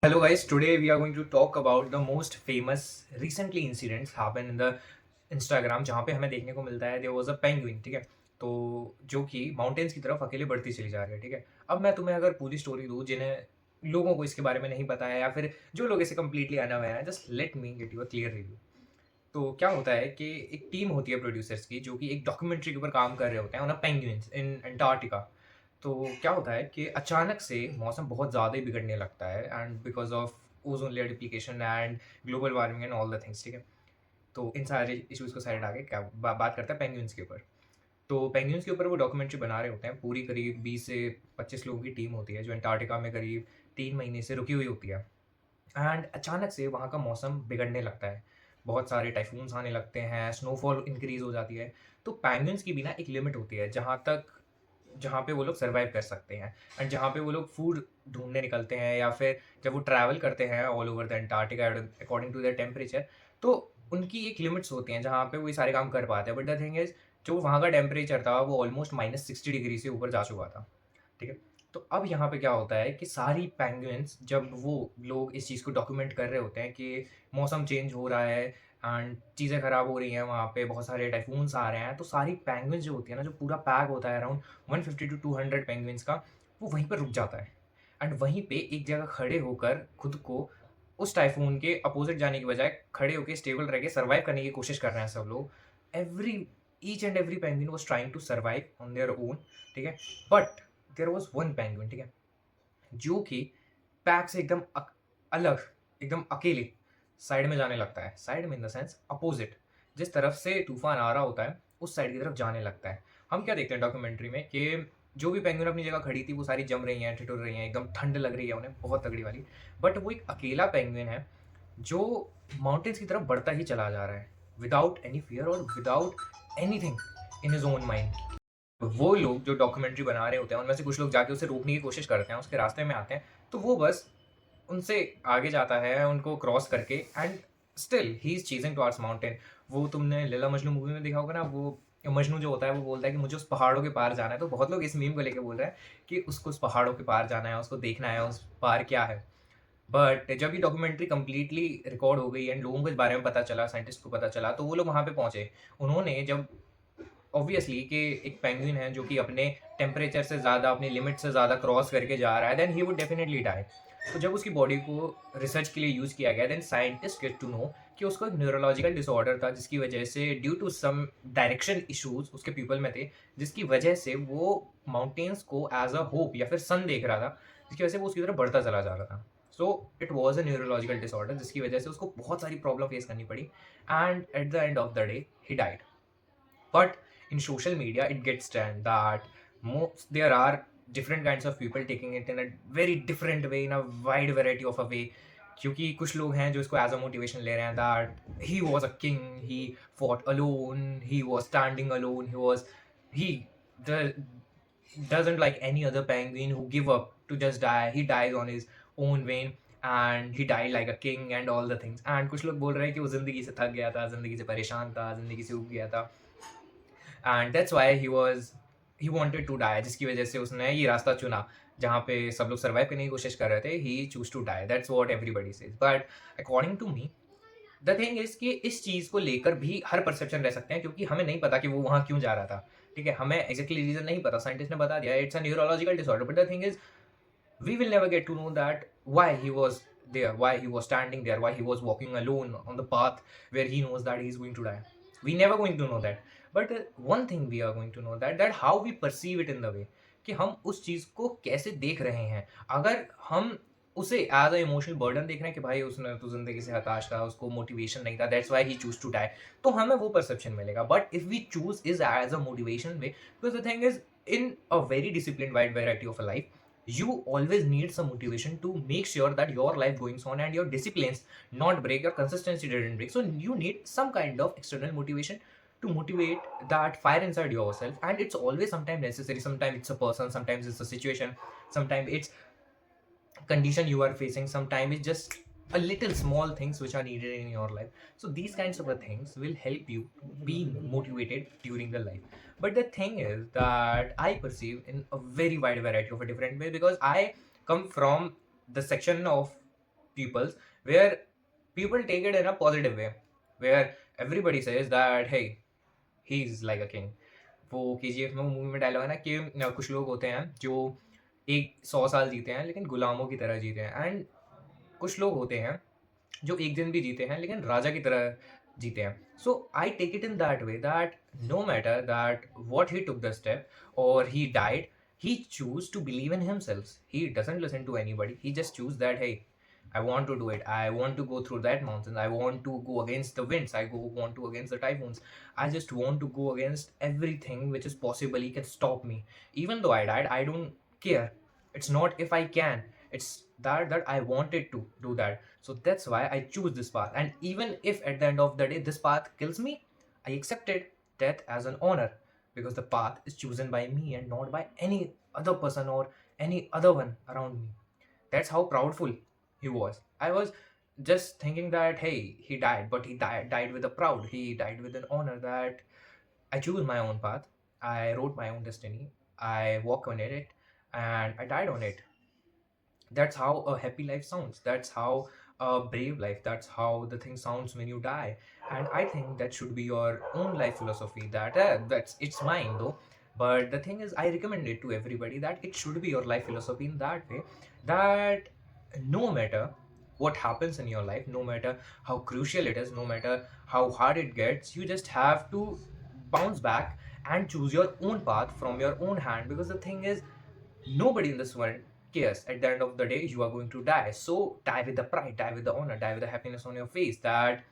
Hello guys, today we are going to talk about the most famous recently incidents happen in the Instagram जहाँ पे हमें देखने को मिलता है there was a penguin, ठीक है। तो जो कि माउंटेन्स की तरफ अकेले बढ़ती चली जा रही है, ठीक है। अब मैं तुम्हें अगर पूरी स्टोरी दूँ जिन्हें लोगों को इसके बारे में नहीं पता है या फिर जो लोग इसे कम्प्लीटली अनअवेयर हैं, just let me get you a clear review. तो क्या होता है कि एक टीम होती है प्रोड्यूसर्स की जो कि एक डॉक्यूमेंट्री के ऊपर काम कर रहे होते हैं on a penguins in Antarctica. तो क्या होता है कि अचानक से मौसम बहुत ज़्यादा ही बिगड़ने लगता है and because of ozone layer depletion and global warming and all the things, ठीक है। तो इन सारे इश्यूज़ को साइड आके क्या बात करते हैं पेंगुइन्स के ऊपर। तो पेंगुइन्स के ऊपर वो डॉक्यूमेंट्री बना रहे होते हैं, पूरी करीब 20 से 25 लोगों की टीम होती है जो अंटार्कटिका में करीब 3 महीने से रुकी हुई होती है। एंड अचानक से वहाँ का मौसम बिगड़ने लगता है, बहुत सारे टाइफून्स आने लगते हैं, स्नोफॉल इंक्रीज हो जाती है। तो पैंगुइन्स की भी ना एक लिमिट होती है जहाँ पे वो लोग सर्वाइव कर सकते हैं एंड जहाँ पे वो लोग फूड ढूंढने निकलते हैं या फिर जब वो ट्रैवल करते हैं all over the Antarctica according to the temperature. तो उनकी एक लिमिट्स होती हैं जहाँ पे वो ये सारे काम कर पाते हैं, बट द थिंग इज जो वहाँ का टेम्परेचर था वो ऑलमोस्ट -60 डिग्री से ऊपर जा चुका था, ठीक है। तो अब यहाँ पे क्या होता है कि सारी पेंगुइन्स जब वो लोग इस चीज़ को डॉक्यूमेंट कर रहे होते हैं कि मौसम चेंज हो रहा है एंड चीज़ें ख़राब हो रही हैं, वहाँ पे बहुत सारे टाइफून्स आ रहे हैं, तो सारी पेंगुइन्स जो होती है ना, जो पूरा पैक होता है अराउंड 150 टू 200 पेंगुइन्स का, वो वहीं पर रुक जाता है एंड वहीं पे एक जगह खड़े होकर खुद को उस टाइफून के अपोजिट जाने की बजाय खड़े होकर स्टेबल रह के सर्वाइव करने की कोशिश कर रहे हैं सब लोग। Every each and every penguin was trying to survive on their own, ठीक है। But there was one penguin, ठीक है, जो कि पैक से एकदम अलग, एकदम अकेले साइड में जाने लगता है। साइड में इन द सेंस अपोजिट, जिस तरफ से तूफान आ रहा होता है उस साइड की तरफ जाने लगता है। हम क्या देखते हैं डॉक्यूमेंट्री में कि जो भी पेंगुइन अपनी जगह खड़ी थी वो सारी जम रही हैं, ठिठुर रही हैं, एकदम ठंड लग रही है उन्हें बहुत तगड़ी वाली। बट वो एक अकेला पेंगुइन है जो माउंटेन्स की तरफ बढ़ता ही चला जा रहा है विदाउट एनी फियर और without anything in his own mind. वो लोग जो डॉक्यूमेंट्री बना रहे होते हैं उनमें से कुछ लोग जाके उसे रोकने की कोशिश करते हैं, उसके रास्ते में आते हैं, तो वो बस उनसे आगे जाता है उनको क्रॉस करके and still he is chasing towards mountain. वो तुमने लैला मजनू मूवी में देखा होगा ना, वो मजनू जो होता है वो बोलता है कि मुझे उस पहाड़ों के पार जाना है। तो बहुत लोग इस मीम को लेके बोल रहे हैं कि उसको उस पहाड़ों के पार जाना है, उसको देखना है उस पार क्या है। बट जब ये डॉक्यूमेंट्री कंप्लीटली रिकॉर्ड हो गई एंड लोगों को इस बारे में पता चला, साइंटिस्ट को पता चला, तो वो लोग वहाँ पे पहुंचे। उन्होंने जब ऑब्वियसली कि एक पेंगुइन है जो कि अपने टेम्परेचर से ज़्यादा, अपनी लिमिट से ज़्यादा क्रॉस करके जा रहा है, then he would definitely die. तो जब उसकी बॉडी को रिसर्च के लिए यूज़ किया गया, then scientist get to know कि उसको एक न्यूरोलॉजिकल डिसऑर्डर था जिसकी वजह से due to some direction issues उसके पीपल में थे, जिसकी वजह से वो माउंटेन्स को एज अ होप या फिर सन देख रहा था, जिसकी वजह से वो उसकी तरफ बढ़ता चला जा रहा था। So it was a neurological disorder जिसकी वजह से उसको बहुत सारी प्रॉब्लम फेस करनी पड़ी and at the end of the day he died. But in social media it gets trend that there are different kinds of people taking it in a very different way, in a wide variety of a way। क्योंकि कुछ लोग हैं जो इसको as a motivation ले रहे हैं that he was a king, he fought alone, he was standing alone, he doesn't like any other penguin who give up to just die, he dies on his own way and he died like a king and all the things। and कुछ लोग बोल रहे हैं कि वो जिंदगी से थक गया था, जिंदगी से परेशान था, जिंदगी से ऊब गया था and that's why he wanted to die, जिसकी वजह से उसने ये रास्ता चुना जहाँ पे सब लोग सर्वाइव करने की कोशिश कर रहे थे। He choose to die, that's what everybody says. But according to me the thing is कि इस चीज़ को लेकर भी हर परसेप्शन रह सकते हैं क्योंकि हमें नहीं पता कि वो वहाँ क्यों जा रहा था, ठीक है। हमें एग्जैक्टली रीजन नहीं पता, साइंटिस्ट ने बता दिया it's a neurological disorder, but the thing is we will never get to know that why he was there, why he was standing there, why he was walking alone on the path where he knows that he is going to die. We never going to know that, but one thing we are going to know that how we perceive it in the way कि हम उस चीज को कैसे देख रहे हैं। अगर हम उसे एज अ इमोशनल बर्डन देख रहे हैं कि भाई उसने तो जिंदगी से हताश था, उसको मोटिवेशन नहीं था, that's why he choose to die, तो हमें वो परसेप्शन मिलेगा। But if we choose is as a motivation way, because the thing is in a very discipline wide variety of a life you always need some motivation to make sure that your life goes on and your disciplines not break, your consistency didn't break. So you need some kind of external motivation to motivate that fire inside yourself, and it's always sometimes necessary. Sometimes it's a person, sometimes it's a situation, sometimes it's condition you are facing, sometimes it's just a little small things which are needed in your life. So these kinds of things will help you be motivated during the life. But the thing is that I perceive in a very wide variety of a different way because I come from the section of peoples where people take it in a positive way, where everybody says that hey, he is like a king. वो KGF में movie में dialogue है ना कि कुछ लोग होते हैं जो एक 100 साल जीते हैं लेकिन गुलामों की तरह जीते हैं, एंड कुछ लोग होते हैं जो एक दिन भी जीते हैं लेकिन राजा की तरह जीते हैं. So I take it in that way that no matter that what he took the step और he died, he choose to believe in himself. He doesn't listen to anybody. He just choose that hey, I want to do it. I want to go through that mountains. I want to go against the winds. Want to against the typhoons. I just want to go against everything which is possibly can stop me. Even though I died, I don't care. It's not if I can. It's that I wanted to do that. So that's why I choose this path. And even if at the end of the day this path kills me, I accepted death as an honor, because the path is chosen by me and not by any other person or any other one around me. That's how proudful he was. I was just thinking that hey, he died, but he died with a proud. He died with an honor that I choose my own path. I wrote my own destiny. I walk on it, and I died on it. That's how a happy life sounds. That's how a brave life. That's how the thing sounds when you die. And I think that should be your own life philosophy. That's it's mine though. But the thing is, I recommend it to everybody that it should be your life philosophy in that way. That no matter what happens in your life, no matter how crucial it is, no matter how hard it gets, you just have to bounce back and choose your own path from your own hand. Because the thing is, nobody in this world cares. At the end of the day, you are going to die. So die with the pride, die with the honor, die with the happiness on your face that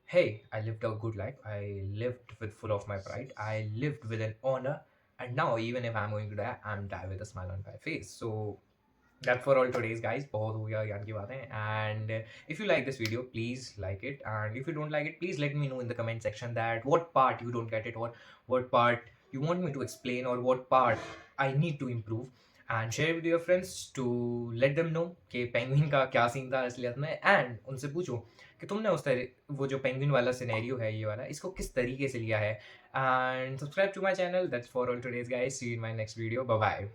hey, I lived a good life. I lived with full of my pride. I lived with an honor. And now even if I'm going to die, I'm die with a smile on my face. So that's for all today's guys. बहुत हो गया ज्ञान की बातें. And if you like this video, please like it. And if you don't like it, please let me know in the comment section that what part you don't get it, or what part you want me to explain, or what part I need to improve. And share with your friends to let them know कि penguin का क्या scene था असलियत में. And उनसे पूछो कि तुमने उस तरह वो जो पेंगुइन वाला सिनेरियो है ये वाला, इसको किस तरीके से लिया है. And subscribe to my channel. That's for all today's guys. See you in my next video. Bye bye.